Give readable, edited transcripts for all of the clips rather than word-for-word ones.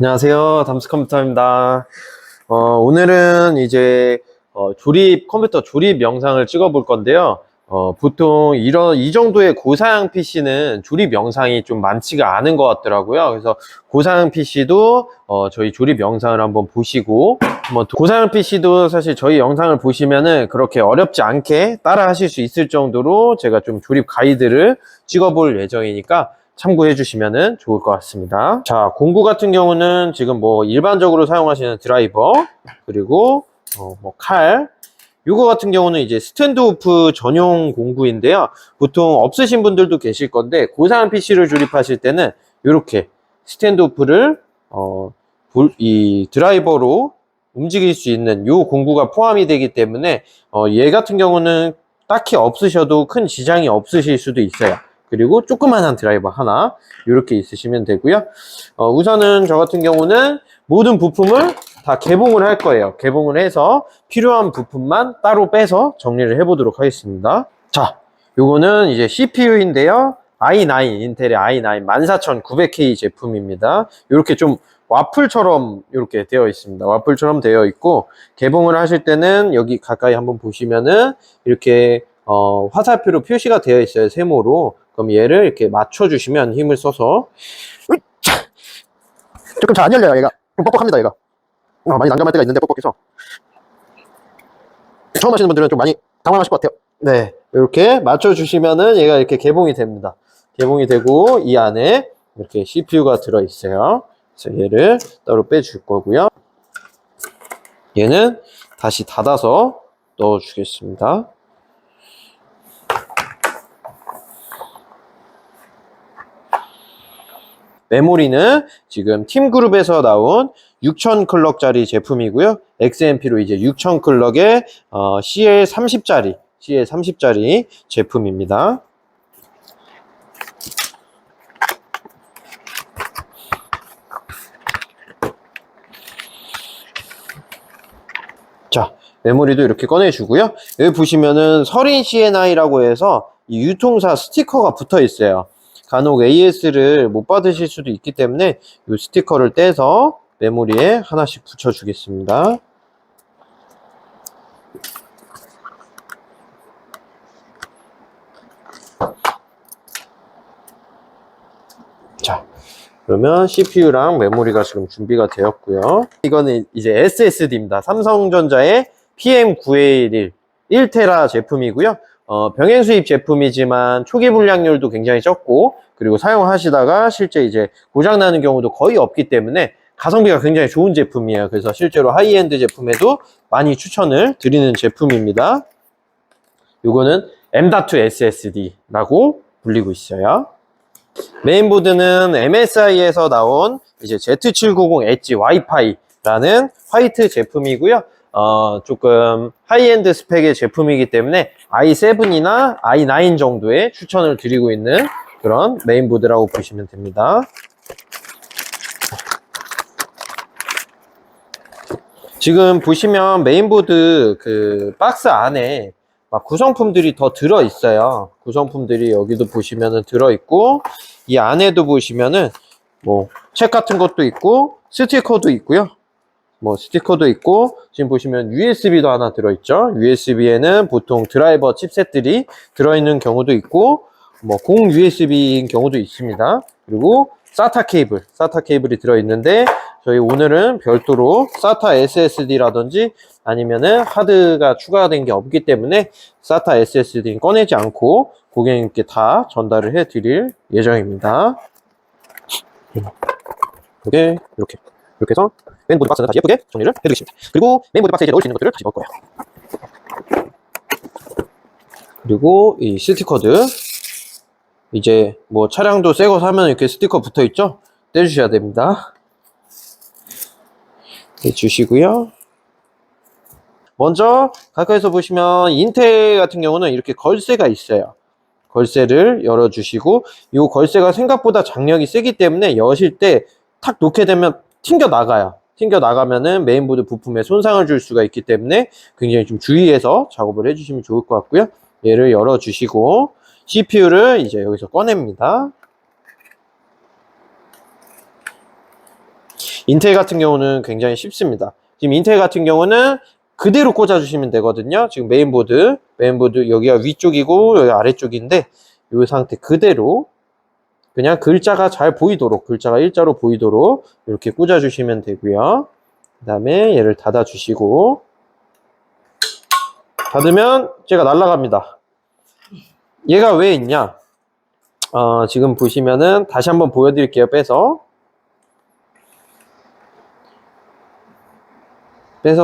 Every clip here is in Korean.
안녕하세요. 담스컴퓨터입니다. 오늘은 이제 컴퓨터 조립 영상을 찍어 볼 건데요. 보통 이 정도의 고사양 PC는 조립 영상이 좀 많지가 않은 것 같더라고요. 그래서 고사양 PC도 저희 조립 영상을 한번 보시고, 고사양 PC도 사실 저희 영상을 보시면은 그렇게 어렵지 않게 따라 하실 수 있을 정도로 제가 좀 조립 가이드를 찍어 볼 예정이니까 참고해 주시면 좋을 것 같습니다. 자, 공구 같은 경우는 지금 일반적으로 사용하시는 드라이버, 그리고 칼, 요거 같은 경우는 이제 스탠드오프 전용 공구인데요. 보통 없으신 분들도 계실 건데 고사양 PC를 조립하실 때는 이렇게 스탠드오프를 이 드라이버로 움직일 수 있는 요 공구가 포함이 되기 때문에 얘 같은 경우는 딱히 없으셔도 큰 지장이 없으실 수도 있어요. 그리고 조그만한 드라이버 하나 이렇게 있으시면 되고요. 우선은 저 같은 경우는 모든 부품을 다 개봉을 할 거예요. 개봉을 해서 필요한 부품만 따로 빼서 정리를 해보도록 하겠습니다. 자, 요거는 이제 CPU인데요. i9, 인텔의 i9 14900K 제품입니다. 이렇게 좀 와플처럼 이렇게 되어 있습니다. 와플처럼 되어 있고, 개봉을 하실 때는 여기 가까이 한번 보시면은 이렇게 화살표로 표시가 되어 있어요. 세모로. 그럼 얘를 이렇게 맞춰주시면 힘을 써서 조금 잘 안 열려요. 얘가 좀 뻑뻑합니다. 얘가 많이 난감할 때가 있는데 뻑뻑해서 처음 하시는 분들은 좀 많이 당황하실 것 같아요. 네, 이렇게 맞춰주시면은 얘가 이렇게 개봉이 됩니다. 개봉이 되고 이 안에 이렇게 CPU가 들어있어요. 그래서 얘를 따로 빼줄 거고요. 얘는 다시 닫아서 넣어주겠습니다. 메모리는 지금 팀그룹에서 나온 6000 클럭짜리 제품이고요. XMP로 이제 6000 클럭의 CL30짜리 제품입니다. 자, 메모리도 이렇게 꺼내주고요. 여기 보시면은 서린 CNI라고 해서 이 유통사 스티커가 붙어 있어요. 간혹 AS를 못 받으실 수도 있기 때문에 이 스티커를 떼서 메모리에 하나씩 붙여주겠습니다. 자, 그러면 CPU랑 메모리가 지금 준비가 되었고요. 이거는 이제 SSD입니다. 삼성전자의 PM911 1테라 제품이고요. 병행 수입 제품이지만 초기 불량률도 굉장히 적고, 그리고 사용하시다가 실제 이제 고장나는 경우도 거의 없기 때문에 가성비가 굉장히 좋은 제품이에요. 그래서 실제로 하이엔드 제품에도 많이 추천을 드리는 제품입니다. 이거는 M.2 SSD라고 불리고 있어요. 메인보드는 MSI에서 나온 이제 Z790 엣지 와이파이라는 화이트 제품이고요. 조금 하이엔드 스펙의 제품이기 때문에 i7이나 i9 정도의 추천을 드리고 있는 그런 메인보드라고 보시면 됩니다. 지금 보시면 메인보드 그 박스 안에 막 구성품들이 더 들어 있어요. 구성품들이 여기도 보시면은 들어 있고, 이 안에도 보시면은 책 같은 것도 있고 스티커도 있고요. 스티커도 있고, 지금 보시면 USB도 하나 들어있죠. USB에는 보통 드라이버 칩셋들이 들어있는 경우도 있고, 공 USB인 경우도 있습니다. 그리고 SATA 케이블이 들어있는데, 저희 오늘은 별도로 SATA SSD라든지 아니면은 하드가 추가된 게 없기 때문에 SATA SSD는 꺼내지 않고 고객님께 다 전달을 해 드릴 예정입니다. 이렇게 해서 메인보드 박스는 다시 예쁘게 정리를 해두겠습니다. 그리고 메인보드 박스에 이제 넣을 수 있는 것들을 다시 넣을 거예요. 그리고 이 스티커들, 이제 차량도 새 거 사면 이렇게 스티커 붙어 있죠? 떼주셔야 됩니다. 떼주시고요. 먼저 가까이서 보시면 인텔 같은 경우는 이렇게 걸쇠가 있어요. 걸쇠를 열어주시고, 이 걸쇠가 생각보다 장력이 세기 때문에 여실 때 탁 놓게 되면 튕겨 나가요. 튕겨 나가면은 메인보드 부품에 손상을 줄 수가 있기 때문에 굉장히 좀 주의해서 작업을 해주시면 좋을 것 같고요. 얘를 열어주시고 CPU를 이제 여기서 꺼냅니다. 인텔 같은 경우는 굉장히 쉽습니다. 지금 인텔 같은 경우는 그대로 꽂아주시면 되거든요. 지금 메인보드 여기가 위쪽이고 여기 아래쪽인데 이 상태 그대로 그냥 글자가 잘 보이도록, 글자가 일자로 보이도록 이렇게 꽂아주시면 되고요. 그 다음에 얘를 닫아주시고, 닫으면 제가 날아갑니다. 얘가 왜 있냐? 지금 보시면은 다시 한번 보여드릴게요. 빼서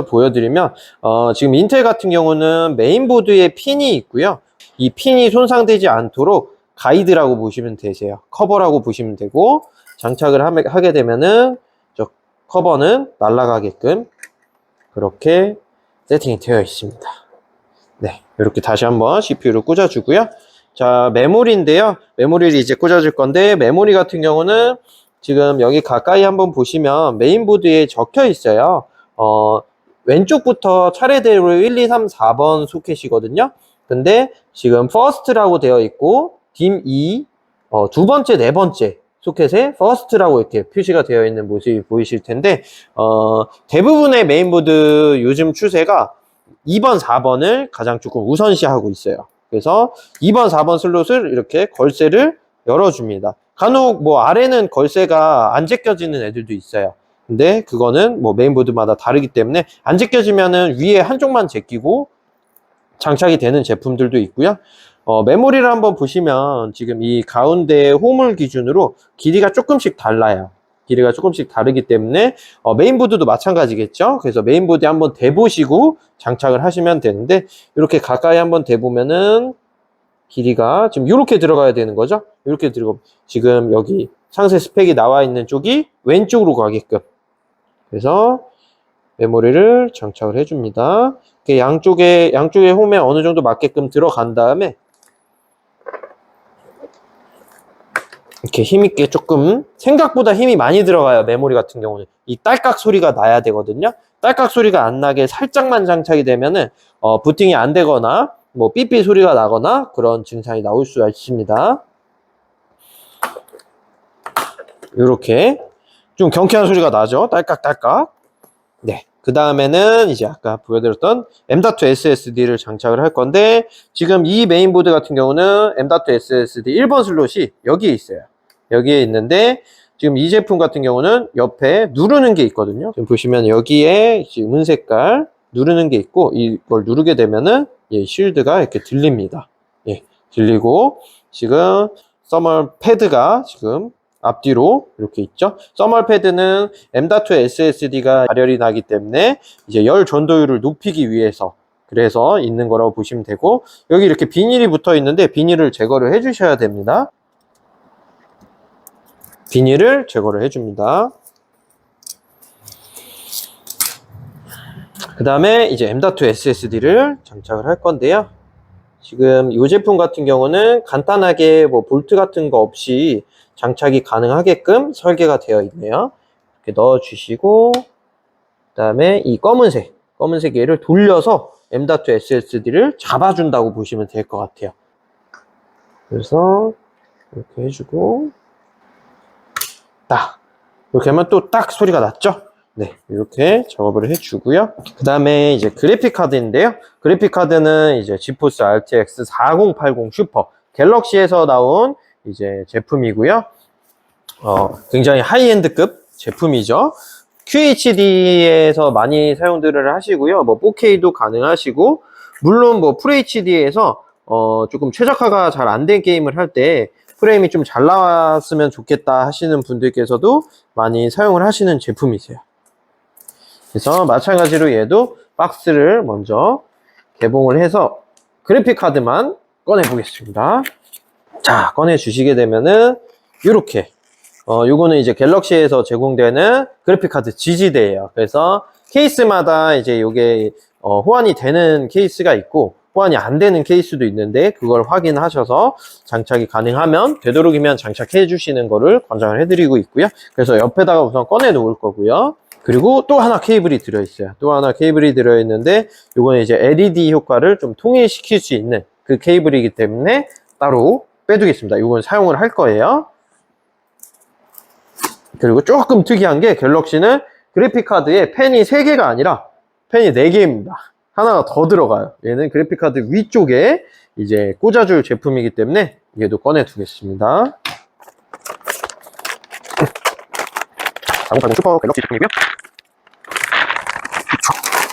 보여드리면 지금 인텔 같은 경우는 메인보드에 핀이 있고요. 이 핀이 손상되지 않도록 가이드라고 보시면 되세요. 커버라고 보시면 되고, 장착을 하게 되면은 저 커버는 날아가게끔 그렇게 세팅이 되어 있습니다. 네, 이렇게 다시 한번 CPU를 꽂아주고요. 자, 메모리인데요. 메모리를 이제 꽂아줄 건데, 메모리 같은 경우는 지금 여기 가까이 한번 보시면 메인보드에 적혀 있어요. 왼쪽부터 차례대로 1, 2, 3, 4번 소켓이거든요. 근데 지금 first라고 되어 있고 dim 2, 두 번째, 네 번째 소켓에 first라고 이렇게 표시가 되어 있는 모습이 보이실 텐데, 대부분의 메인보드 요즘 추세가 2번, 4번을 가장 조금 우선시하고 있어요. 그래서 2번, 4번 슬롯을 이렇게 걸쇠를 열어줍니다. 간혹 뭐 아래는 걸쇠가 안 제껴지는 애들도 있어요. 근데 그거는 뭐 메인보드마다 다르기 때문에 안 제껴지면은 위에 한쪽만 제끼고 장착이 되는 제품들도 있고요. 메모리를 한번 보시면 지금 이 가운데 호물 기준으로 길이가 조금씩 달라요. 길이가 조금씩 다르기 때문에 메인보드도 마찬가지겠죠. 그래서 메인보드에 한번 대보시고 장착을 하시면 되는데, 이렇게 가까이 한번 대보면은 길이가 지금 이렇게 들어가야 되는 거죠. 이렇게 들어가, 지금 여기 상세 스펙이 나와 있는 쪽이 왼쪽으로 가게끔, 그래서 메모리를 장착을 해줍니다. 양쪽에 홈에 어느 정도 맞게끔 들어간 다음에 이렇게 힘있게, 조금 생각보다 힘이 많이 들어가요. 메모리 같은 경우는 이 딸깍 소리가 나야 되거든요. 딸깍 소리가 안 나게 살짝만 장착이 되면은 부팅이 안 되거나 뭐 삐삐 소리가 나거나 그런 증상이 나올 수가 있습니다. 이렇게 좀 경쾌한 소리가 나죠. 딸깍딸깍. 네. 그 다음에는 이제 아까 보여드렸던 M.2 SSD를 장착을 할 건데, 지금 이 메인보드 같은 경우는 M.2 SSD 1번 슬롯이 여기에 있어요. 여기에 있는데, 지금 이 제품 같은 경우는 옆에 누르는 게 있거든요. 지금 보시면 여기에 지금 은색깔 누르는 게 있고, 이걸 누르게 되면은 쉴드가 이렇게 들립니다. 예, 들리고, 지금 서멀 패드가 지금 앞뒤로 이렇게 있죠. 서멀 패드는 M.2 SSD가 발열이 나기 때문에 이제 열 전도율을 높이기 위해서 그래서 있는 거라고 보시면 되고, 여기 이렇게 비닐이 붙어 있는데 비닐을 제거를 해 주셔야 됩니다. 비닐을 제거를 해줍니다. 그 다음에 이제 M.2 SSD를 장착을 할 건데요. 지금 이 제품 같은 경우는 간단하게 뭐 볼트 같은 거 없이 장착이 가능하게끔 설계가 되어 있네요. 이렇게 넣어 주시고, 그 다음에 이 검은색 얘를 돌려서 M.2 SSD를 잡아준다고 보시면 될 것 같아요. 그래서 이렇게 해주고, 딱 이렇게 하면 또 딱 소리가 났죠. 네, 이렇게 작업을 해주고요. 그 다음에 이제 그래픽 카드인데요. 그래픽 카드는 이제 지포스 RTX 4080 슈퍼 갤럭시에서 나온 이제 제품이고요. 굉장히 하이엔드급 제품이죠. QHD에서 많이 사용들을 하시고요. 뭐 4K도 가능하시고, 물론 뭐 FHD에서 조금 최적화가 잘 안 된 게임을 할 때 프레임이 좀 잘 나왔으면 좋겠다 하시는 분들께서도 많이 사용을 하시는 제품이세요. 그래서 마찬가지로 얘도 박스를 먼저 개봉을 해서 그래픽 카드만 꺼내 보겠습니다. 자, 꺼내 주시게 되면은 이렇게 요거는 이제 갤럭시에서 제공되는 그래픽 카드 지지대예요. 그래서 케이스마다 이제 요게 호환이 되는 케이스가 있고 호환이 안 되는 케이스도 있는데, 그걸 확인하셔서 장착이 가능하면 되도록이면 장착해 주시는 거를 권장을 해드리고 있고요. 그래서 옆에다가 우선 꺼내 놓을 거고요. 그리고 또 하나 케이블이 들어있어요. 또 하나 케이블이 들어있는데, 요거는 이제 LED 효과를 좀 통일시킬 수 있는 그 케이블이기 때문에 따로 빼두겠습니다. 요건 사용을 할 거예요. 그리고 조금 특이한 게 갤럭시는 그래픽카드에 펜이 3개가 아니라 펜이 4개입니다. 하나가 더 들어가요. 얘는 그래픽카드 위쪽에 이제 꽂아줄 제품이기 때문에 얘도 꺼내 두겠습니다. 4080 슈퍼 갤럭시 제품이고요.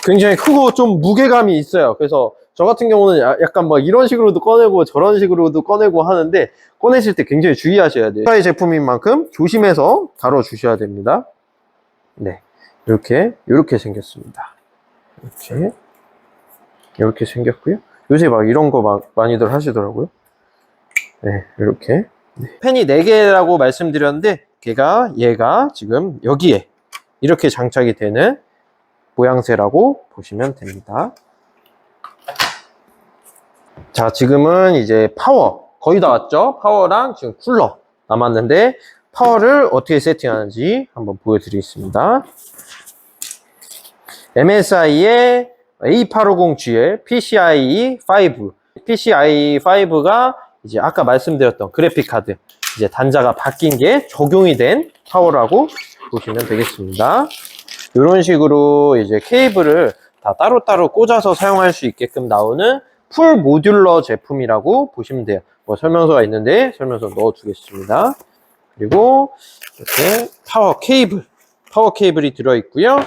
굉장히 크고 좀 무게감이 있어요. 그래서 저 같은 경우는 약간 막 이런 식으로도 꺼내고 저런 식으로도 꺼내고 하는데, 꺼내실 때 굉장히 주의하셔야 돼요. 고가의 제품인 만큼 조심해서 다뤄 주셔야 됩니다. 네, 이렇게 생겼습니다. 이렇게 생겼고요. 요새 막 이런 거 막 많이들 하시더라고요. 네, 이렇게. 네. 펜이 4개라고 말씀드렸는데 얘가 지금 여기에 이렇게 장착이 되는 모양새라고 보시면 됩니다. 자, 지금은 이제 파워 거의 다 왔죠? 파워랑 지금 쿨러 남았는데, 파워를 어떻게 세팅하는지 한번 보여드리겠습니다. MSI의 A850G의 PCIe5. PCIe5가 이제 아까 말씀드렸던 그래픽카드 이제 단자가 바뀐 게 적용이 된 파워라고 보시면 되겠습니다. 이런 식으로 이제 케이블을 다 따로따로 꽂아서 사용할 수 있게끔 나오는 풀 모듈러 제품이라고 보시면 돼요. 뭐 설명서가 있는데 설명서 넣어 두겠습니다. 그리고 이렇게 파워 케이블이 들어 있고요.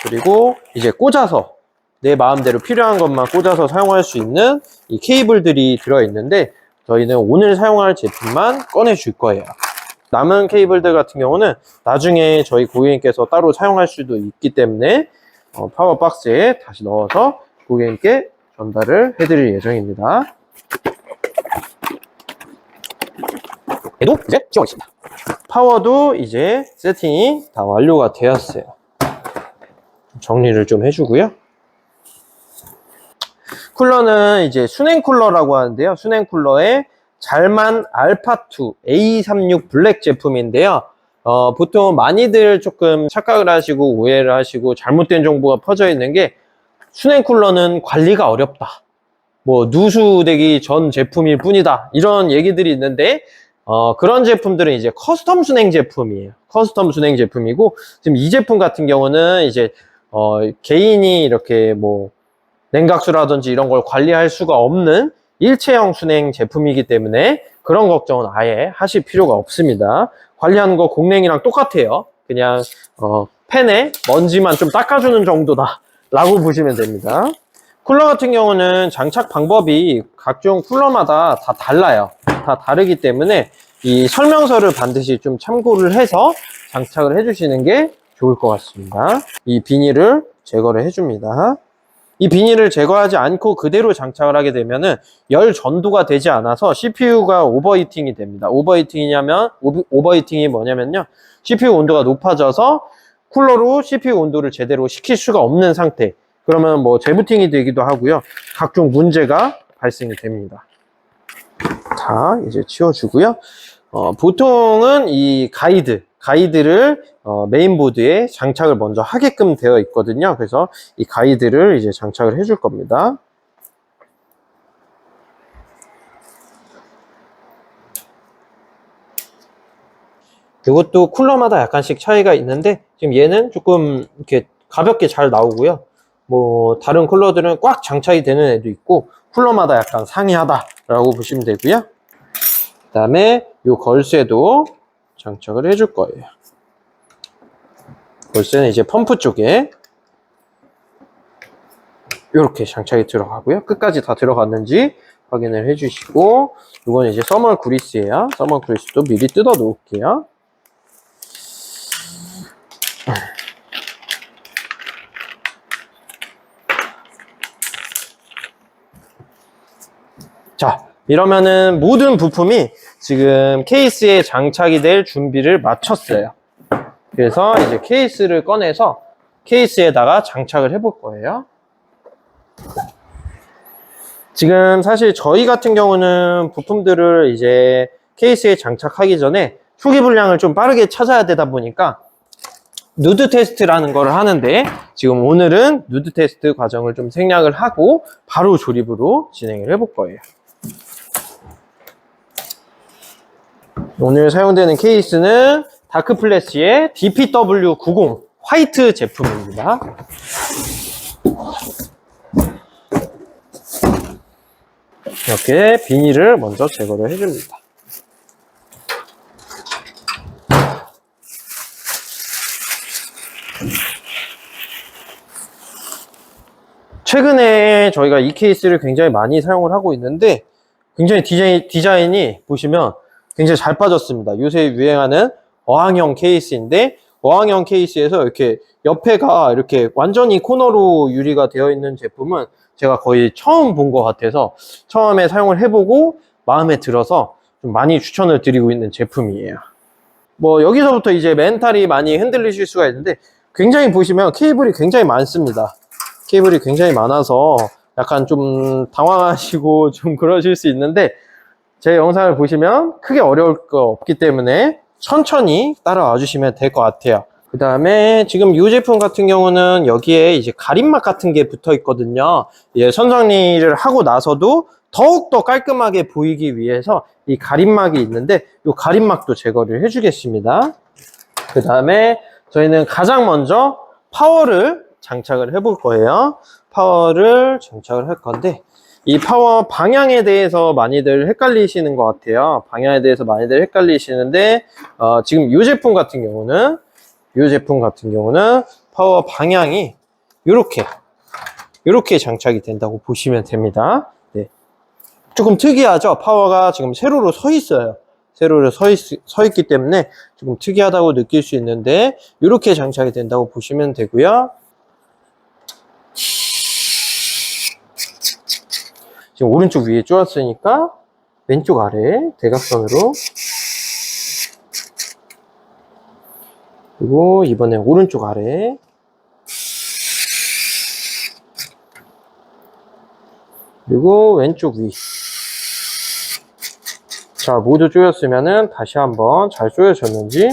그리고 이제 꽂아서 내 마음대로 필요한 것만 꽂아서 사용할 수 있는 이 케이블들이 들어 있는데, 저희는 오늘 사용할 제품만 꺼내 줄 거예요. 남은 케이블들 같은 경우는 나중에 저희 고객님께서 따로 사용할 수도 있기 때문에 파워 박스에 다시 넣어서 고객님께 전달을 해드릴 예정입니다. 얘도 이제 씌워있습니다. 파워도 이제 세팅이 다 완료가 되었어요. 정리를 좀 해주고요. 쿨러는 이제 순행 쿨러라고 하는데요. 순행 쿨러의 잘만 알파2 A36 블랙 제품인데요. 보통 많이들 조금 착각을 하시고 오해를 하시고 잘못된 정보가 퍼져 있는 게, 순행 쿨러는 관리가 어렵다, 뭐 누수되기 전 제품일 뿐이다, 이런 얘기들이 있는데, 그런 제품들은 이제 커스텀 순행 제품이에요. 커스텀 순행 제품이고, 지금 이 제품 같은 경우는 이제 개인이 이렇게 뭐 냉각수라든지 이런 걸 관리할 수가 없는 일체형 순행 제품이기 때문에 그런 걱정은 아예 하실 필요가 없습니다. 관리하는 거 공랭이랑 똑같아요. 그냥 펜에 먼지만 좀 닦아주는 정도다 라고 보시면 됩니다. 쿨러 같은 경우는 장착 방법이 각종 쿨러마다 다 달라요. 다 다르기 때문에 이 설명서를 반드시 좀 참고를 해서 장착을 해주시는 게 좋을 것 같습니다. 이 비닐을 제거를 해줍니다. 이 비닐을 제거하지 않고 그대로 장착을 하게 되면은 열 전도가 되지 않아서 CPU가 오버히팅이 됩니다. 오버히팅이 뭐냐면요, CPU 온도가 높아져서 쿨러로 CPU 온도를 제대로 식힐 수가 없는 상태. 그러면 뭐 재부팅이 되기도 하고요, 각종 문제가 발생이 됩니다. 자, 이제 치워주고요. 보통은 이 가이드를 메인보드에 장착을 먼저 하게끔 되어 있거든요. 그래서 이 가이드를 이제 장착을 해줄 겁니다. 이것도 쿨러마다 약간씩 차이가 있는데, 지금 얘는 조금 이렇게 가볍게 잘 나오고요. 뭐 다른 쿨러들은 꽉 장착이 되는 애도 있고, 쿨러마다 약간 상이하다라고 보시면 되고요. 그 다음에 이 걸쇠도 장착을 해줄 거예요. 걸쇠는 이제 펌프 쪽에 이렇게 장착이 들어가고요. 끝까지 다 들어갔는지 확인을 해주시고, 이건 이제 써멀 그리스예요. 써멀 그리스도 미리 뜯어 놓을게요. 자, 이러면은 모든 부품이 지금 케이스에 장착이 될 준비를 마쳤어요. 그래서 이제 케이스를 꺼내서 케이스에다가 장착을 해볼 거예요. 지금 사실 저희 같은 경우는 부품들을 이제 케이스에 장착하기 전에 초기 분량을 좀 빠르게 찾아야 되다 보니까 누드 테스트라는 걸 하는데, 지금 오늘은 누드 테스트 과정을 좀 생략을 하고 바로 조립으로 진행을 해볼 거예요. 오늘 사용되는 케이스는 다크플래시의 DPW90 화이트 제품입니다. 이렇게 비닐을 먼저 제거를 해줍니다. 최근에 저희가 이 케이스를 굉장히 많이 사용을 하고 있는데 굉장히 디자인이 보시면 굉장히 잘 빠졌습니다. 요새 유행하는 어항형 케이스인데 어항형 케이스에서 이렇게 옆에가 이렇게 완전히 코너로 유리가 되어 있는 제품은 제가 거의 처음 본 것 같아서 처음에 사용을 해보고 마음에 들어서 좀 많이 추천을 드리고 있는 제품이에요. 뭐 여기서부터 이제 멘탈이 많이 흔들리실 수가 있는데 굉장히 보시면 케이블이 굉장히 많습니다. 케이블이 굉장히 많아서 약간 좀 당황하시고 좀 그러실 수 있는데 제 영상을 보시면 크게 어려울 거 없기 때문에 천천히 따라와 주시면 될 것 같아요. 그 다음에 지금 이 제품 같은 경우는 여기에 이제 가림막 같은 게 붙어 있거든요. 예, 선정리를 하고 나서도 더욱더 깔끔하게 보이기 위해서 이 가림막이 있는데 이 가림막도 제거를 해주겠습니다. 그 다음에 저희는 가장 먼저 파워를 장착을 해 볼 거예요. 파워를 장착을 할 건데 이 파워 방향에 대해서 많이들 헷갈리시는 것 같아요. 방향에 대해서 많이들 헷갈리시는데 지금 이 제품 같은 경우는 파워 방향이 이렇게 장착이 된다고 보시면 됩니다. 네. 조금 특이하죠? 파워가 지금 세로로 서 있어요. 세로로 서 있기 때문에 조금 특이하다고 느낄 수 있는데 이렇게 장착이 된다고 보시면 되고요. 지금 오른쪽 위에 쪼았으니까 왼쪽 아래 대각선으로, 그리고 이번엔 오른쪽 아래, 그리고 왼쪽 위. 자, 모두 쪼였으면은 다시 한번 잘 쪼여졌는지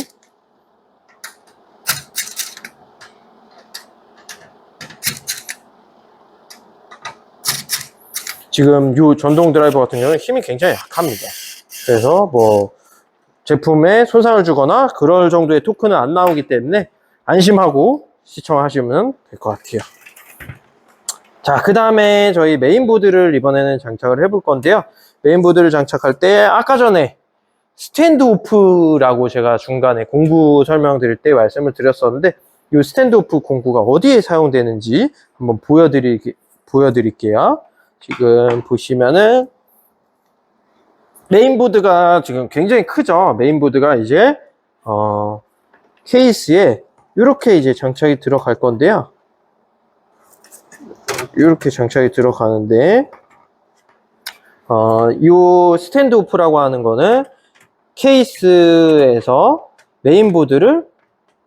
지금 이 전동 드라이버 같은 경우는 힘이 굉장히 약합니다. 그래서 뭐 제품에 손상을 주거나 그럴 정도의 토크는 안 나오기 때문에 안심하고 시청하시면 될 것 같아요. 자, 그 다음에 저희 메인보드를 이번에는 장착을 해볼 건데요. 메인보드를 장착할 때 아까 전에 스탠드 오프라고 제가 중간에 공구 설명드릴 때 말씀을 드렸었는데 이 스탠드 오프 공구가 어디에 사용되는지 한번 보여드릴게요. 지금 보시면은 메인보드가 지금 굉장히 크죠. 메인보드가 이제 케이스에 이렇게 이제 장착이 들어갈 건데요. 이렇게 장착이 들어가는데 이 스탠드 오프라고 하는 거는 케이스에서 메인보드를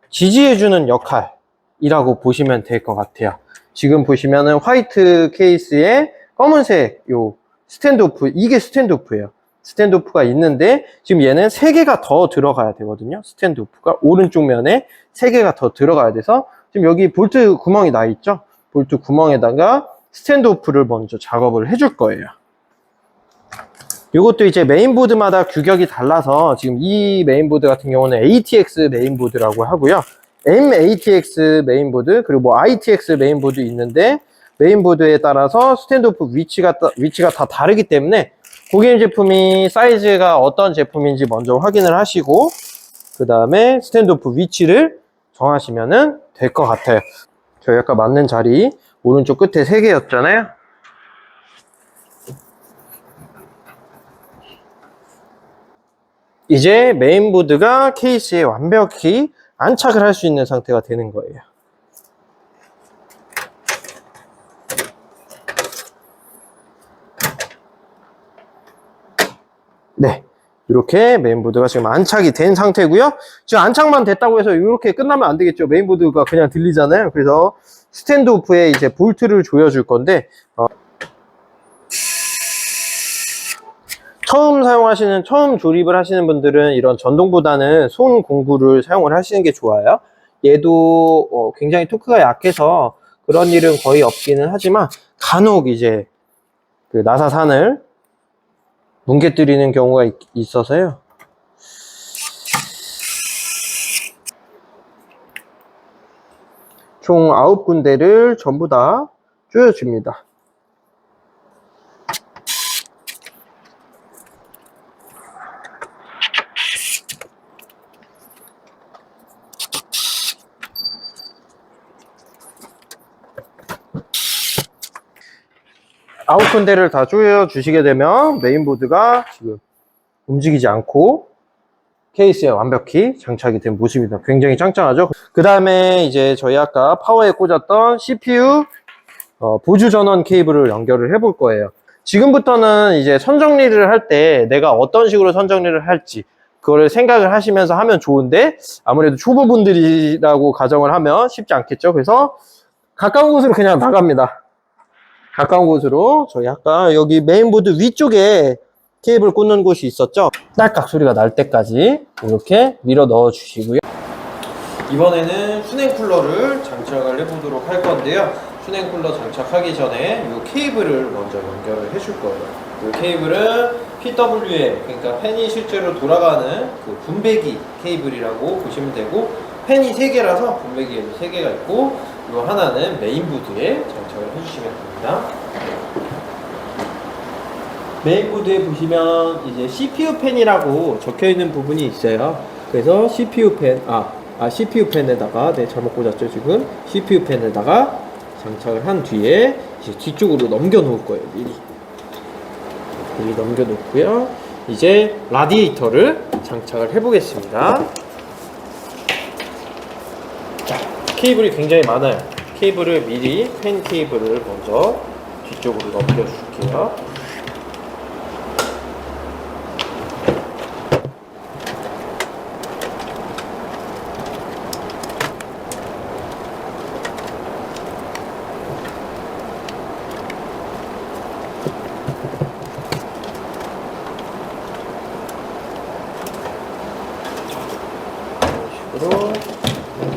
지지해주는 역할이라고 보시면 될 것 같아요. 지금 보시면은 화이트 케이스에 검은색 요 스탠드 오프, 이게 스탠드 오프예요. 스탠드 오프가 있는데 지금 얘는 3개가 더 들어가야 되거든요. 스탠드 오프가 오른쪽 면에 3개가 더 들어가야 돼서 지금 여기 볼트 구멍이 나 있죠. 볼트 구멍에다가 스탠드 오프를 먼저 작업을 해줄 거예요. 이것도 이제 메인보드마다 규격이 달라서 지금 이 메인보드 같은 경우는 ATX 메인보드라고 하고요. MATX 메인보드 그리고 뭐 ITX 메인보드 있는데 메인보드에 따라서 스탠드 오프 위치가 다 다르기 때문에 고객님 제품이 사이즈가 어떤 제품인지 먼저 확인을 하시고 그 다음에 스탠드 오프 위치를 정하시면 될 것 같아요. 저희 아까 맞는 자리 오른쪽 끝에 3개였잖아요. 이제 메인보드가 케이스에 완벽히 안착을 할 수 있는 상태가 되는 거예요. 네, 이렇게 메인보드가 지금 안착이 된 상태고요. 지금 안착만 됐다고 해서 이렇게 끝나면 안 되겠죠. 메인보드가 그냥 들리잖아요. 그래서 스탠드 오프에 이제 볼트를 조여줄 건데 처음 조립을 하시는 분들은 이런 전동보다는 손 공구를 사용을 하시는 게 좋아요. 얘도 굉장히 토크가 약해서 그런 일은 거의 없기는 하지만 간혹 이제 그 나사산을 뭉개뜨리는 경우가 있어서요. 총 9군데를 전부 다 조여줍니다. 아홉 군데를 다 조여 주시게 되면 메인보드가 지금 움직이지 않고 케이스에 완벽히 장착이 된 모습입니다. 굉장히 짱짱하죠. 그 다음에 이제 저희 아까 파워에 꽂았던 CPU 보조 전원 케이블을 연결을 해 볼 거예요. 지금부터는 이제 선 정리를 할 때 내가 어떤 식으로 선 정리를 할지 그거를 생각을 하시면서 하면 좋은데, 아무래도 초보분들이라고 가정을 하면 쉽지 않겠죠. 그래서 가까운 곳으로 그냥 나갑니다. 가까운 곳으로. 저희 아까 여기 메인보드 위쪽에 케이블 꽂는 곳이 있었죠. 딸깍 소리가 날 때까지 이렇게 밀어 넣어 주시고요. 이번에는 수냉 쿨러를 장착을 해보도록 할 건데요. 수냉 쿨러 장착하기 전에 이 케이블을 먼저 연결을 해줄 거예요. 이 케이블은 PWM, 그러니까 팬이 실제로 돌아가는 그 분배기 케이블이라고 보시면 되고, 팬이 3개라서 분배기에도 3개가 있고, 이 하나는 메인보드에 장착을 해주시면 됩니다. 메인보드에 보시면 이제 CPU 팬이라고 적혀 있는 부분이 있어요. 그래서 CPU 팬에다가, 네, 잘못 꽂았죠, 지금. CPU 팬에다가 장착을 한 뒤에 이제 뒤쪽으로 넘겨 놓을 거예요, 미리 넘겨 놓고요. 이제 라디에이터를 장착을 해 보겠습니다. 케이블이 굉장히 많아요. 케이블을 미리 팬 케이블을 먼저 뒤쪽으로 넘겨 줄게요.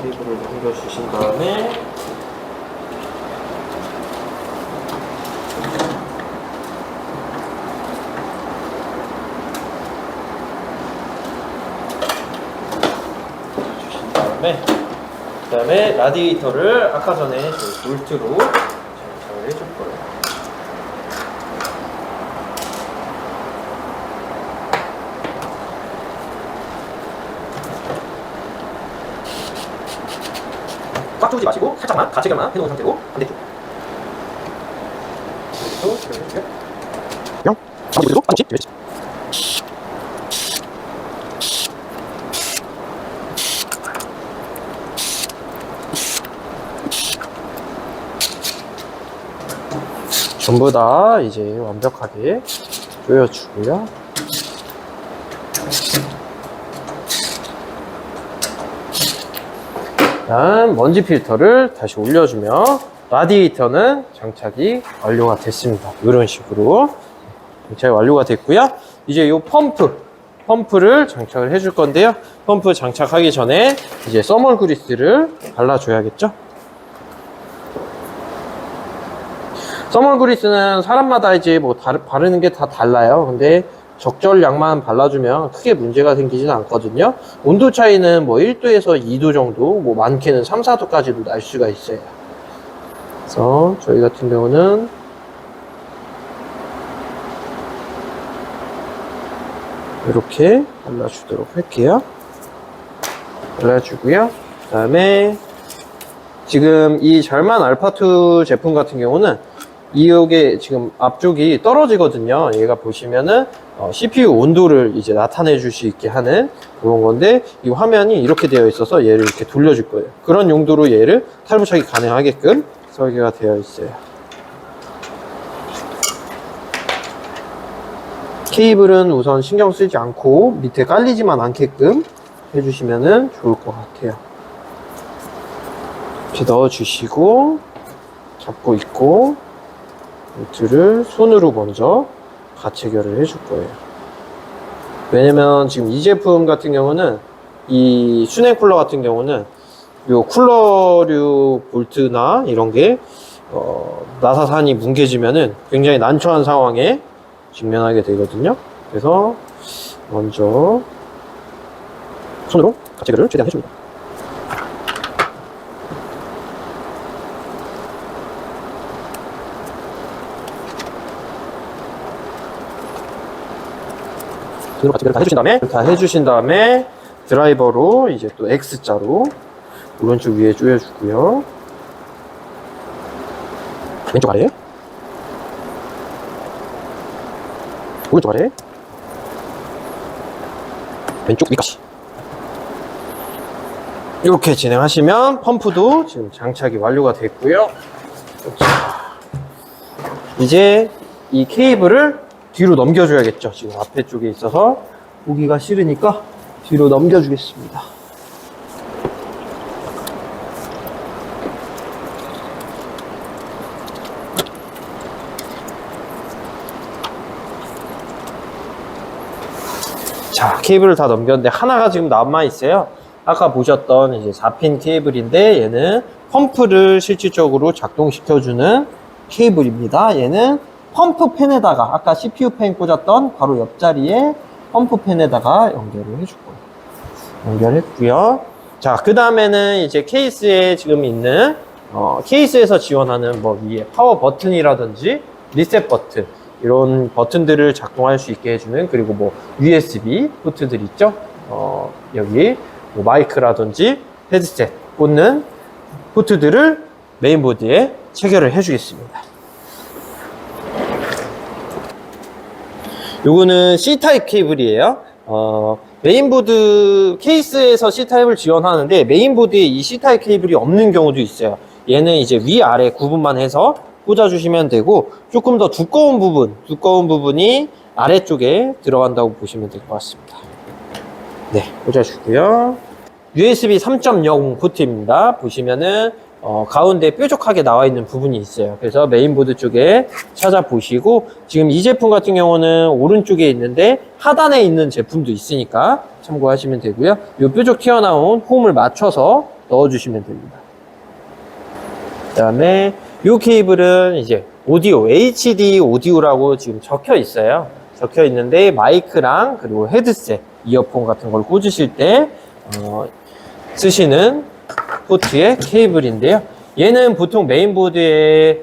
케이블을 넘겨주신 다음에 그 다음에 라디에이터를 아까 전에 저희 볼트로 장착을 해줄 거예요. 꽉 조이지 마시고 살짝만 가체결만 해놓은 상태로 반대쪽 뿅! 잡아주시고 반칙! 전부 다 이제 완벽하게 조여주고요. 다음 먼지 필터를 다시 올려주면 라디에이터는 장착이 완료가 됐습니다. 이런 식으로 장착이 완료가 됐고요. 이제 이 펌프를 장착을 해줄 건데요. 펌프 장착하기 전에 이제 써멀 그리스를 발라줘야겠죠. 써멀 그리스는 사람마다 이제 뭐 바르는 게 다 달라요. 근데 적절량만 발라주면 크게 문제가 생기지는 않거든요. 온도 차이는 뭐 1도에서 2도 정도, 뭐 많게는 3, 4도까지도 날 수가 있어요. 그래서 저희 같은 경우는 이렇게 발라주도록 할게요. 발라주고요. 그 다음에 지금 이 잘만 알파2 제품 같은 경우는 이게 지금 앞쪽이 떨어지거든요. 얘가 보시면은 CPU 온도를 이제 나타내 줄 수 있게 하는 그런 건데, 이 화면이 이렇게 되어 있어서 얘를 이렇게 돌려줄 거예요. 그런 용도로 얘를 탈부착이 가능하게끔 설계가 되어 있어요. 케이블은 우선 신경 쓰지 않고 밑에 깔리지만 않게끔 해주시면 좋을 것 같아요. 이렇게 넣어주시고 잡고 있고, 볼트를 손으로 먼저 가체결을 해줄 거예요. 왜냐면 지금 이 제품 같은 경우는, 이 수냉 쿨러 같은 경우는 요 쿨러류 볼트나 이런 게 나사산이 뭉개지면은 굉장히 난처한 상황에 직면하게 되거든요. 그래서 먼저 손으로 가체결을 최대한 해줍니다. 등으로 같이 다 해주신 다음에 드라이버로 이제 또 X자로 오른쪽 위에 조여주고요. 왼쪽 아래, 오른쪽 아래, 왼쪽 위까지 이렇게 진행하시면 펌프도 지금 장착이 완료가 됐고요. 자, 이제 이 케이블을 뒤로 넘겨줘야겠죠. 지금 앞에 쪽에 있어서 보기가 싫으니까 뒤로 넘겨주겠습니다. 자, 케이블을 다 넘겼는데 하나가 지금 남아 있어요. 아까 보셨던 이제 4핀 케이블인데 얘는 펌프를 실질적으로 작동시켜주는 케이블입니다. 얘는 펌프 팬에다가 아까 CPU 팬 꽂았던 바로 옆자리에 펌프 팬에다가 연결을 해줄 거예요. 연결했고요. 자, 그 다음에는 이제 케이스에 지금 있는 케이스에서 지원하는 뭐 위에 파워 버튼이라든지 리셋 버튼 이런 버튼들을 작동할 수 있게 해주는, 그리고 뭐 USB 포트들 있죠. 여기 뭐 마이크라든지 헤드셋 꽂는 포트들을 메인보드에 체결을 해주겠습니다. 요거는 C타입 케이블이에요. 메인보드 케이스에서 C타입을 지원하는데 메인보드에 이 C타입 케이블이 없는 경우도 있어요. 얘는 이제 위아래 구분만 해서 꽂아주시면 되고, 조금 더 두꺼운 부분이 아래쪽에 들어간다고 보시면 될 것 같습니다. 네, 꽂아주고요. USB 3.0 포트입니다. 보시면은 가운데 뾰족하게 나와 있는 부분이 있어요. 그래서 메인보드 쪽에 찾아보시고, 지금 이 제품 같은 경우는 오른쪽에 있는데 하단에 있는 제품도 있으니까 참고하시면 되고요. 이 뾰족 튀어나온 홈을 맞춰서 넣어주시면 됩니다. 그 다음에 이 케이블은 이제 오디오, HD 오디오라고 지금 적혀 있어요. 적혀 있는데 마이크랑 그리고 헤드셋, 이어폰 같은 걸 꽂으실 때 쓰시는 포트의 케이블인데요. 얘는 보통 메인보드에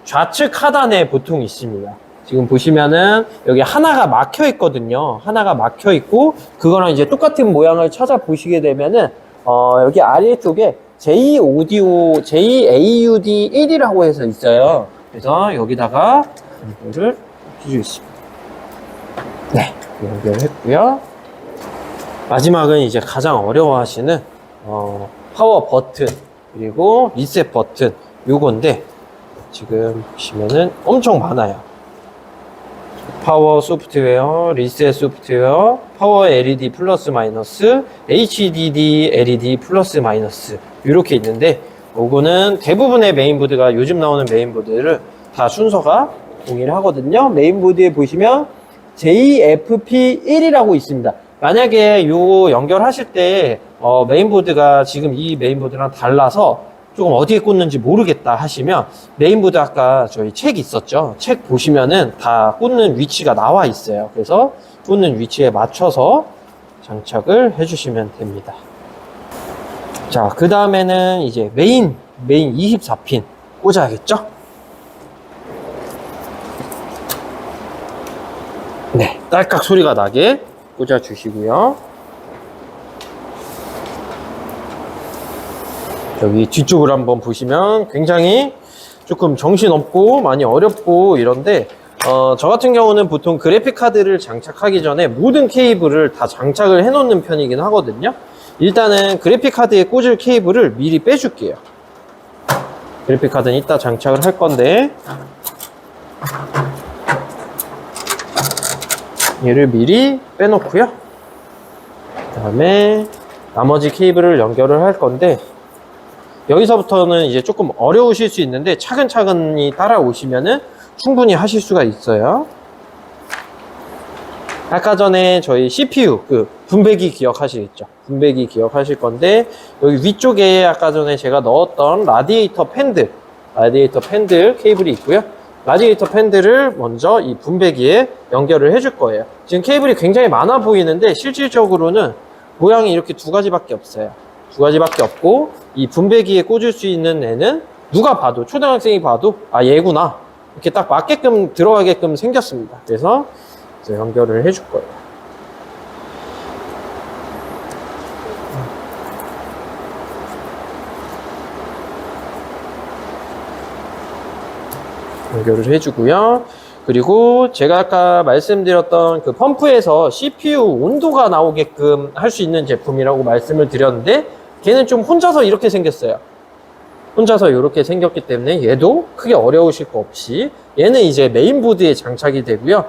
좌측 하단에 보통 있습니다. 지금 보시면은 여기 하나가 막혀 있거든요. 하나가 막혀 있고, 그거랑 이제 똑같은 모양을 찾아보시게 되면은 여기 아래쪽에 JAUD 1이라고 해서 있어요. 그래서 여기다가 이거를 해주겠습니다. 네, 연결했고요. 마지막은 이제 가장 어려워하시는 파워 버튼 그리고 리셋 버튼, 요건데 지금 보시면은 엄청 많아요. 파워 소프트웨어, 리셋 소프트웨어, 파워 LED 플러스 마이너스, HDD LED 플러스 마이너스 이렇게 있는데, 요거는 대부분의 메인보드가, 요즘 나오는 메인보드를 다 순서가 동일하거든요. 메인보드에 보시면 JFP1이라고 있습니다. 만약에 요 연결하실 때 메인보드가 지금 이 메인보드랑 달라서 조금 어디에 꽂는지 모르겠다 하시면, 메인보드 아까 저희 책 있었죠? 책 보시면은 다 꽂는 위치가 나와 있어요. 그래서 꽂는 위치에 맞춰서 장착을 해주시면 됩니다. 자, 그 다음에는 이제 메인 24핀 꽂아야겠죠? 네, 딸깍 소리가 나게 꽂아 주시고요. 여기 뒤쪽을 한번 보시면 굉장히 조금 정신없고 많이 어렵고 이런데, 저 같은 경우는 보통 그래픽카드를 장착하기 전에 모든 케이블을 다 장착을 해 놓는 편이긴 하거든요. 일단은 그래픽카드에 꽂을 케이블을 미리 빼줄게요. 그래픽카드는 이따 장착을 할 건데, 얘를 미리 빼놓고요. 그 다음에 나머지 케이블을 연결을 할 건데, 여기서부터는 이제 조금 어려우실 수 있는데 차근차근히 따라오시면은 충분히 하실 수가 있어요. 아까 전에 저희 CPU 그 분배기 기억하시겠죠? 분배기 기억하실 건데, 여기 위쪽에 아까 전에 제가 넣었던 라디에이터 팬들 케이블이 있고요. 라디에이터 팬들을 먼저 이 분배기에 연결을 해줄 거예요. 지금 케이블이 굉장히 많아 보이는데 실질적으로는 모양이 이렇게 두 가지밖에 없어요. 두 가지밖에 없고, 이 분배기에 꽂을 수 있는 애는 누가 봐도, 초등학생이 봐도 아 얘구나 이렇게 딱 맞게끔 들어가게끔 생겼습니다. 그래서 이제 연결을 해줄 거예요. 연결을 해주고요. 그리고 제가 아까 말씀드렸던 그 펌프에서 CPU 온도가 나오게끔 할 수 있는 제품이라고 말씀을 드렸는데, 걔는 좀 혼자서 이렇게 생겼어요. 혼자서 이렇게 생겼기 때문에 얘도 크게 어려우실 거 없이 얘는 이제 메인보드에 장착이 되고요.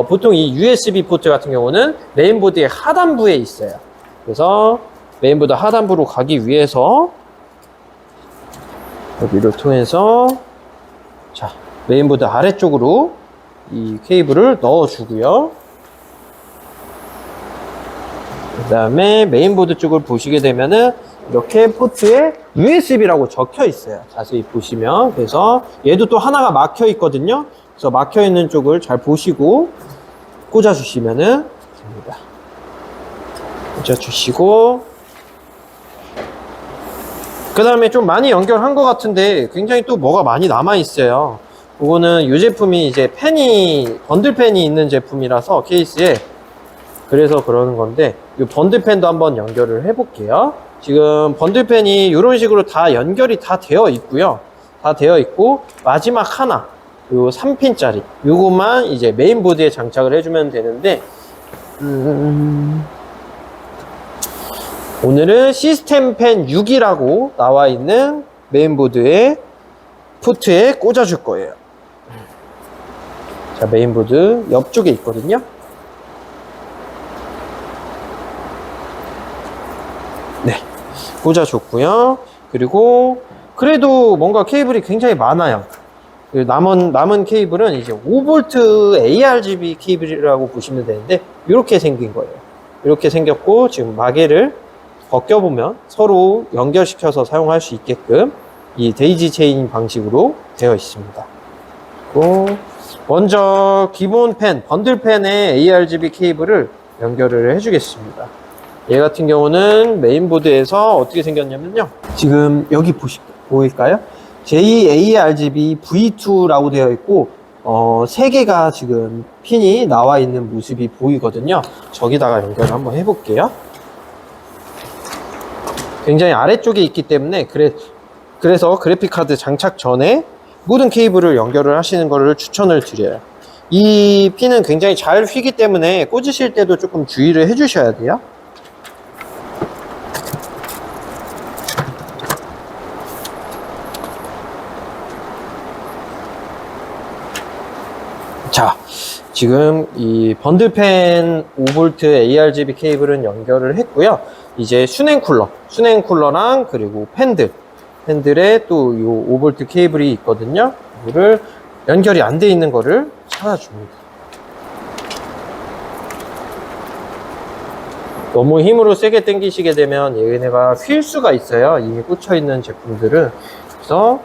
보통 이 USB 포트 같은 경우는 메인보드의 하단부에 있어요. 그래서 메인보드 하단부로 가기 위해서 여기를 통해서 자, 메인보드 아래쪽으로 이 케이블을 넣어주고요. 그 다음에 메인보드 쪽을 보시게 되면은 이렇게 포트에 USB라고 적혀 있어요. 자세히 보시면. 그래서 얘도 또 하나가 막혀 있거든요. 그래서 막혀 있는 쪽을 잘 보시고 꽂아 주시면은 됩니다. 꽂아 주시고, 그 다음에 좀 많이 연결한 것 같은데 굉장히 또 뭐가 많이 남아 있어요. 그거는 이 제품이 이제 팬이 번들 팬이 있는 제품이라서 케이스에, 그래서 그러는 건데 이 번들 팬도 한번 연결을 해 볼게요. 지금 번들 팬이 이런 식으로 다 연결이 다 되어 있고요. 다 되어 있고, 마지막 하나 요 3핀짜리 요것만 이제 메인보드에 장착을 해주면 되는데, 오늘은 시스템 팬 6이라고 나와 있는 메인보드에 포트에 꽂아 줄 거예요. 자, 메인보드 옆쪽에 있거든요. 네, 꽂아줬고요. 그리고 그래도 뭔가 케이블이 굉장히 많아요. 남은 케이블은 이제 5V ARGB 케이블이라고 보시면 되는데, 이렇게 생긴 거예요. 이렇게 생겼고, 지금 마개를 벗겨보면 서로 연결시켜서 사용할 수 있게끔 이 데이지 체인 방식으로 되어 있습니다. 그리고 먼저 기본 팬, 번들 팬에 ARGB 케이블을 연결을 해주겠습니다. 얘 같은 경우는 메인보드에서 어떻게 생겼냐면요. 지금 여기 보일까요? JARGB V2라고 되어 있고, 3개가 지금 핀이 나와 있는 모습이 보이거든요. 저기다가 연결을 한번 해볼게요. 굉장히 아래쪽에 있기 때문에 그래서 그래픽카드 장착 전에 모든 케이블을 연결을 하시는 것을 추천을 드려요. 이 핀은 굉장히 잘 휘기 때문에 꽂으실 때도 조금 주의를 해주셔야 돼요. 자, 지금 이 번들팬 5V ARGB 케이블은 연결을 했고요. 이제 순행 쿨러랑 그리고 팬들에 또 이 5V 케이블이 있거든요. 이거를 연결이 안 돼 있는 거를 찾아줍니다. 너무 힘으로 세게 당기시게 되면 얘네가 휠 수가 있어요. 이미 꽂혀 있는 제품들은. 그래서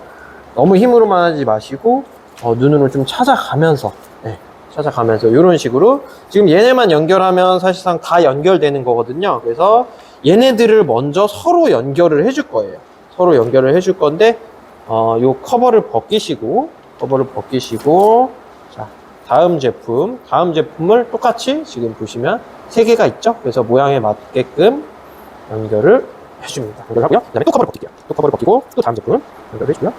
너무 힘으로만 하지 마시고 눈으로 좀 찾아가면서 이런 식으로 지금 얘네만 연결하면 사실상 다 연결되는 거거든요. 그래서 얘네들을 먼저 서로 연결을 해줄 거예요. 서로 연결을 해줄 건데 요 커버를 벗기시고 자, 다음 제품을 똑같이 지금 보시면 3개가 있죠. 그래서 모양에 맞게끔 연결을 해줍니다. 연결하고요. 그 다음에 또 커버를 벗길게요. 또 커버를 벗기고 또 다음 제품 연결을 해주고요.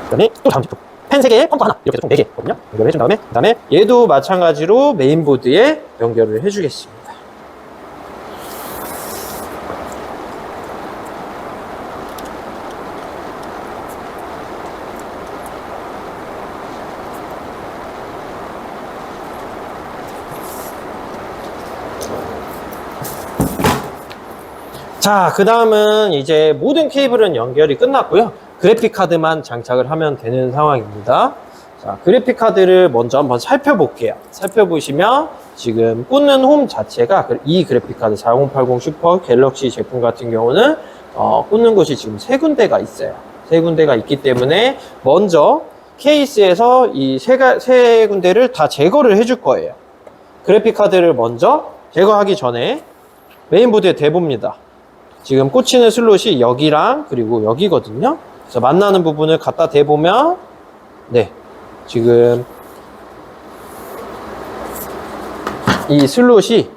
그 다음에 또 다음 제품 펜 3개, 펌프 하나, 이렇게 총 4개거든요. 연결을 해준 다음에, 그 다음에 얘도 마찬가지로 메인보드에 연결을 해주겠습니다. 자, 그 다음은 이제 모든 케이블은 연결이 끝났고요. 그래픽카드만 장착을 하면 되는 상황입니다. 자, 그래픽카드를 먼저 한번 살펴볼게요. 살펴보시면 지금 꽂는 홈 자체가 이 그래픽카드 4080 슈퍼 갤럭시 제품 같은 경우는 꽂는 곳이 지금 3군데가 있어요. 3군데가 있기 때문에 먼저 케이스에서 이 세 군데를 다 제거를 해줄 거예요. 그래픽카드를 먼저 제거하기 전에 메인보드에 대봅니다. 지금 꽂히는 슬롯이 여기랑 그리고 여기거든요. 그래서 만나는 부분을 갖다 대보면 네, 지금 이 슬롯이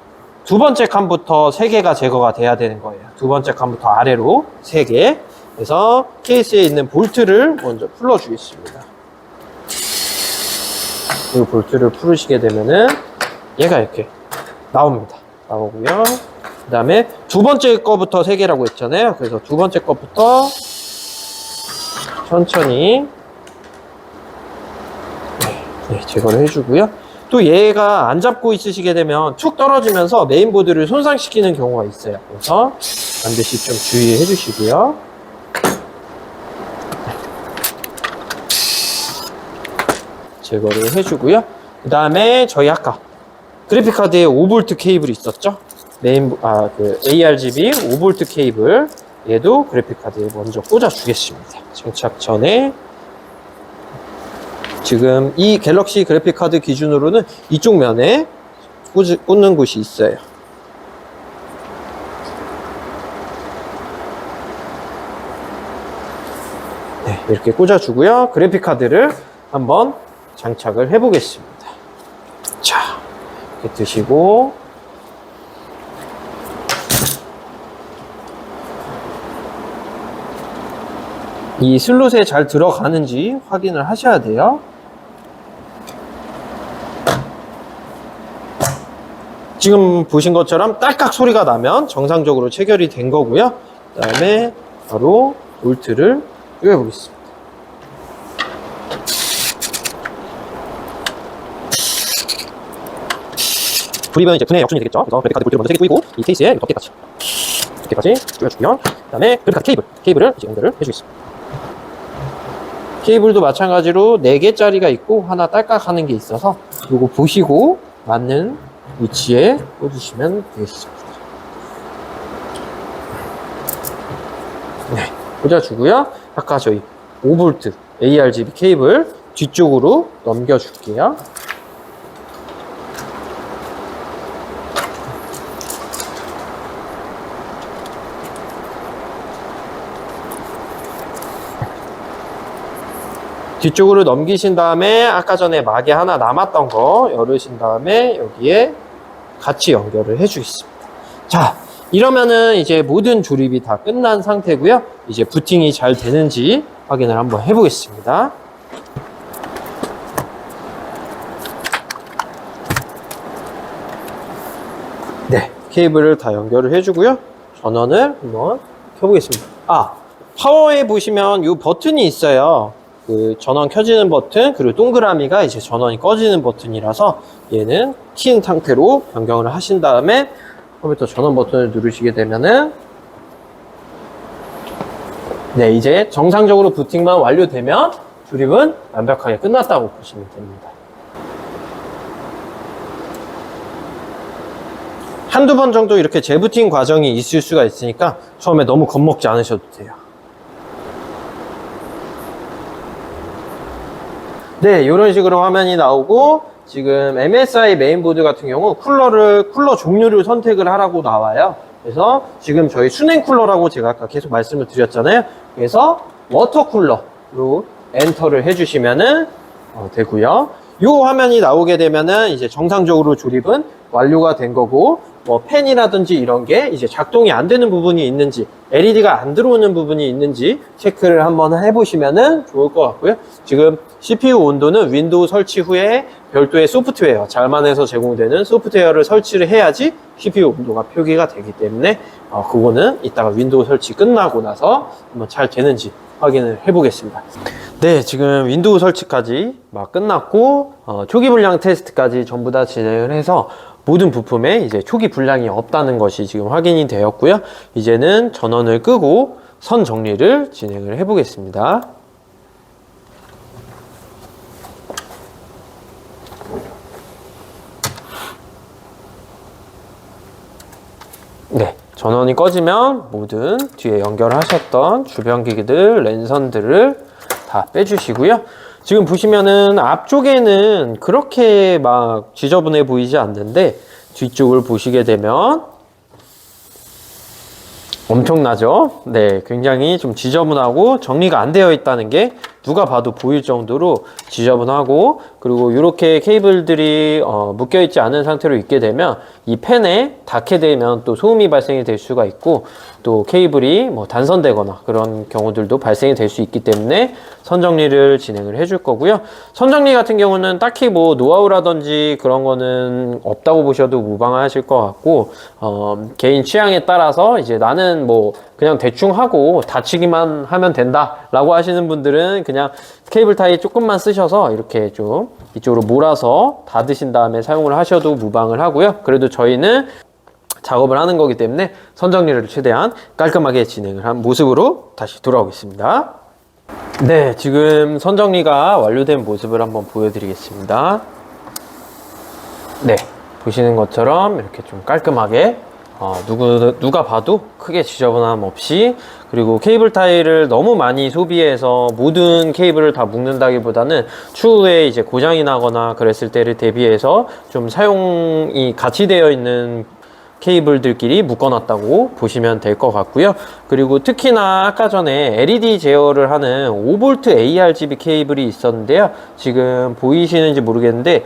두 번째 칸부터 3개가 제거가 돼야 되는 거예요. 두 번째 칸부터 아래로 3개. 그래서 케이스에 있는 볼트를 먼저 풀어 주겠습니다. 이 볼트를 풀으시게 되면은 얘가 이렇게 나옵니다. 나오고요. 그 다음에 두 번째 거부터 3개라고 했잖아요. 그래서 두 번째 거부터 천천히 제거를 해주고요. 또 얘가 안 잡고 있으시게 되면 툭 떨어지면서 메인보드를 손상시키는 경우가 있어요. 그래서 반드시 좀 주의해 주시고요. 제거를 해주고요. 그 다음에 저희 아까 그래픽카드에 5V 케이블이 있었죠? 그 ARGB 5V 케이블, 얘도 그래픽카드에 먼저 꽂아주겠습니다. 장착 전에 지금 이 갤럭시 그래픽카드 기준으로는 이쪽 면에 꽂는 곳이 있어요. 네, 이렇게 꽂아주고요. 그래픽카드를 한번 장착을 해보겠습니다. 자, 이렇게 드시고 이 슬롯에 잘 들어가는지 확인을 하셔야 돼요. 지금 보신 것처럼 딸깍 소리가 나면 정상적으로 체결이 된 거고요. 그 다음에 바로 볼트를 조여보겠습니다. 조립은 이제 분해 역순이 되겠죠. 그래서 그래픽카드 볼트를 먼저 3개 조이고 이 케이스에 덮개까지 조여주고요. 그 다음에 그래픽카드 케이블을 이제 연결을 해주겠습니다. 케이블도 마찬가지로 4개짜리가 있고 하나 딸깍하는 게 있어서 이거 보시고 맞는 위치에 꽂으시면 되겠습니다. 네, 꽂아주고요. 아까 저희 5V ARGB 케이블 뒤쪽으로 넘겨줄게요. 뒤쪽으로 넘기신 다음에 아까 전에 막에 하나 남았던 거 열으신 다음에 여기에 같이 연결을 해주겠습니다. 자, 이러면은 이제 모든 조립이 다 끝난 상태고요. 이제 부팅이 잘 되는지 확인을 한번 해보겠습니다. 네, 케이블을 다 연결을 해주고요. 전원을 한번 켜보겠습니다. 파워에 보시면 이 버튼이 있어요. 그 전원 켜지는 버튼, 그리고 동그라미가 이제 전원이 꺼지는 버튼이라서 얘는 킨 상태로 변경을 하신 다음에 컴퓨터 전원 버튼을 누르시게 되면은 네, 이제 정상적으로 부팅만 완료되면 조립은 완벽하게 끝났다고 보시면 됩니다. 한두 번 정도 이렇게 재부팅 과정이 있을 수가 있으니까 처음에 너무 겁먹지 않으셔도 돼요. 네, 이런 식으로 화면이 나오고 지금 MSI 메인보드 같은 경우 쿨러 종류를 선택을 하라고 나와요. 그래서 지금 저희 수냉 쿨러라고 제가 아까 계속 말씀을 드렸잖아요. 그래서 워터 쿨러로 엔터를 해주시면은 되고요. 이 화면이 나오게 되면은 이제 정상적으로 조립은 완료가 된 거고, 뭐 팬이라든지 이런 게 이제 작동이 안 되는 부분이 있는지, LED가 안 들어오는 부분이 있는지 체크를 한번 해보시면은 좋을 것 같고요. 지금 CPU 온도는 윈도우 설치 후에 별도의 소프트웨어, 잘만해서 제공되는 소프트웨어를 설치를 해야지 CPU 온도가 표기가 되기 때문에 그거는 이따가 윈도우 설치 끝나고 나서 한번 잘 되는지 확인을 해보겠습니다. 네, 지금 윈도우 설치까지 막 끝났고 초기 불량 테스트까지 전부 다 진행을 해서 모든 부품에 이제 초기 불량이 없다는 것이 지금 확인이 되었고요. 이제는 전원을 끄고 선 정리를 진행을 해보겠습니다. 네, 전원이 꺼지면 모든 뒤에 연결하셨던 주변 기기들, 랜선들을 다 빼주시고요. 지금 보시면은 앞쪽에는 그렇게 막 지저분해 보이지 않는데 뒤쪽을 보시게 되면 엄청나죠? 네, 굉장히 좀 지저분하고 정리가 안 되어 있다는 게 누가 봐도 보일 정도로 지저분하고, 그리고 이렇게 케이블들이 묶여 있지 않은 상태로 있게 되면 이 팬에 닿게 되면 또 소음이 발생이 될 수가 있고, 또 케이블이 뭐 단선되거나 그런 경우들도 발생이 될 수 있기 때문에 선 정리를 진행을 해줄 거고요. 선 정리 같은 경우는 딱히 뭐 노하우라든지 그런 거는 없다고 보셔도 무방하실 것 같고, 개인 취향에 따라서 이제 나는 뭐 그냥 대충 하고 닫히기만 하면 된다 라고 하시는 분들은 그냥 케이블 타이 조금만 쓰셔서 이렇게 좀 이쪽으로 몰아서 닫으신 다음에 사용을 하셔도 무방을 하고요. 그래도 저희는 작업을 하는 거기 때문에 선 정리를 최대한 깔끔하게 진행을 한 모습으로 다시 돌아오겠습니다. 네, 지금 선 정리가 완료된 모습을 한번 보여드리겠습니다. 네, 보시는 것처럼 이렇게 좀 깔끔하게 누가 봐도 크게 지저분함 없이, 그리고 케이블 타이를 너무 많이 소비해서 모든 케이블을 다 묶는다기보다는 추후에 이제 고장이 나거나 그랬을 때를 대비해서 좀 사용이 같이 되어 있는 케이블들끼리 묶어놨다고 보시면 될 것 같고요. 그리고 특히나 아까 전에 LED 제어를 하는 5V ARGB 케이블이 있었는데요. 지금 보이시는지 모르겠는데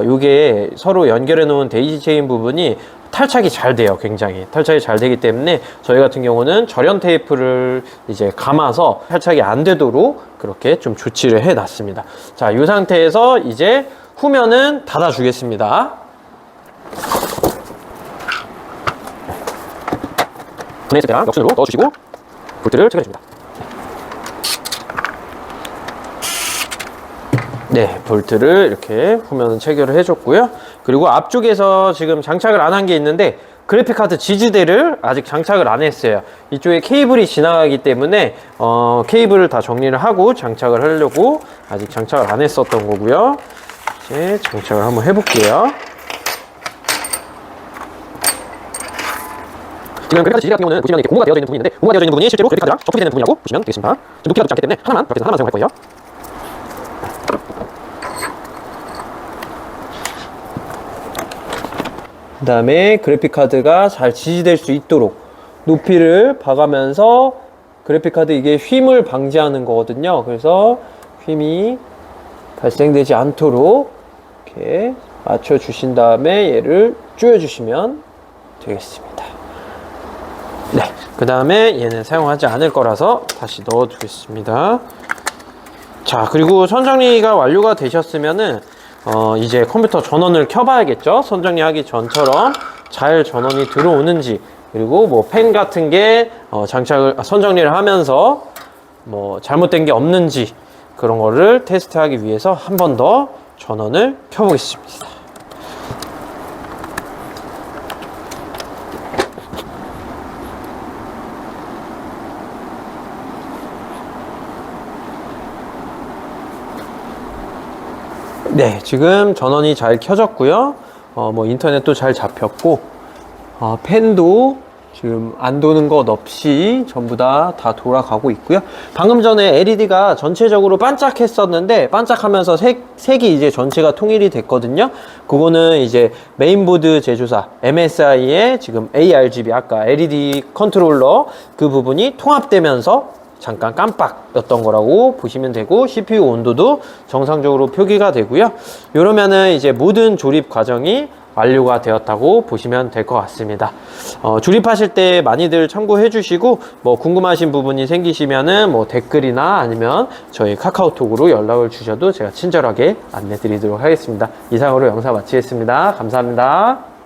요게 서로 연결해 놓은 데이지 체인 부분이 탈착이 잘 돼요. 굉장히 탈착이 잘 되기 때문에 저희 같은 경우는 절연 테이프를 이제 감아서 탈착이 안 되도록 그렇게 좀 조치를 해 놨습니다. 자, 이 상태에서 이제 후면은 닫아 주겠습니다. 분해했을 때랑 역순으로 넣어주시고 볼트를 체결해줍니다. 네, 볼트를 이렇게 후면은 체결을 해줬고요. 그리고 앞쪽에서 지금 장착을 안 한 게 있는데 그래픽카드 지지대를 아직 장착을 안 했어요. 이쪽에 케이블이 지나가기 때문에 케이블을 다 정리를 하고 장착을 하려고 아직 장착을 안 했었던 거고요. 이제 장착을 한번 해볼게요. 지금 그래픽카드 지지대 같은 경우는 보시면 이렇게 고무가 되어져 있는 부분이 있는데, 고무가 되어져 있는 부분이 실제로 그래픽카드랑 접촉이 되는 부분이라고 보시면 되겠습니다. 지금 높이가 높지 않기 때문에 하나만 그렇게 해서 하나만 사용할 거예요. 그 다음에 그래픽카드가 잘 지지될 수 있도록 높이를 봐가면서, 그래픽카드 이게 휨을 방지하는 거거든요. 그래서 휨이 발생되지 않도록 이렇게 맞춰 주신 다음에 얘를 조여 주시면 되겠습니다. 네, 그 다음에 얘는 사용하지 않을 거라서 다시 넣어 두겠습니다. 자, 그리고 선 정리가 완료가 되셨으면은 이제 컴퓨터 전원을 켜봐야겠죠. 선 정리하기 전처럼 잘 전원이 들어오는지, 그리고 뭐 펜 같은 게 선 정리를 하면서 뭐 잘못된 게 없는지, 그런 거를 테스트하기 위해서 한 번 더 전원을 켜보겠습니다. 네, 지금 전원이 잘 켜졌고요. 뭐 인터넷도 잘 잡혔고, 팬도 지금 안 도는 것 없이 전부 다 돌아가고 있고요. 방금 전에 LED가 전체적으로 반짝했었는데 반짝하면서 색이 이제 전체가 통일이 됐거든요. 그거는 이제 메인보드 제조사 MSI의 지금 ARGB, 아까 LED 컨트롤러 그 부분이 통합되면서 잠깐 깜빡였던 거라고 보시면 되고, CPU 온도도 정상적으로 표기가 되고요. 이러면은 이제 모든 조립 과정이 완료가 되었다고 보시면 될 것 같습니다. 조립하실 때 많이들 참고해 주시고, 뭐 궁금하신 부분이 생기시면은 뭐 댓글이나 아니면 저희 카카오톡으로 연락을 주셔도 제가 친절하게 안내 드리도록 하겠습니다. 이상으로 영상 마치겠습니다. 감사합니다.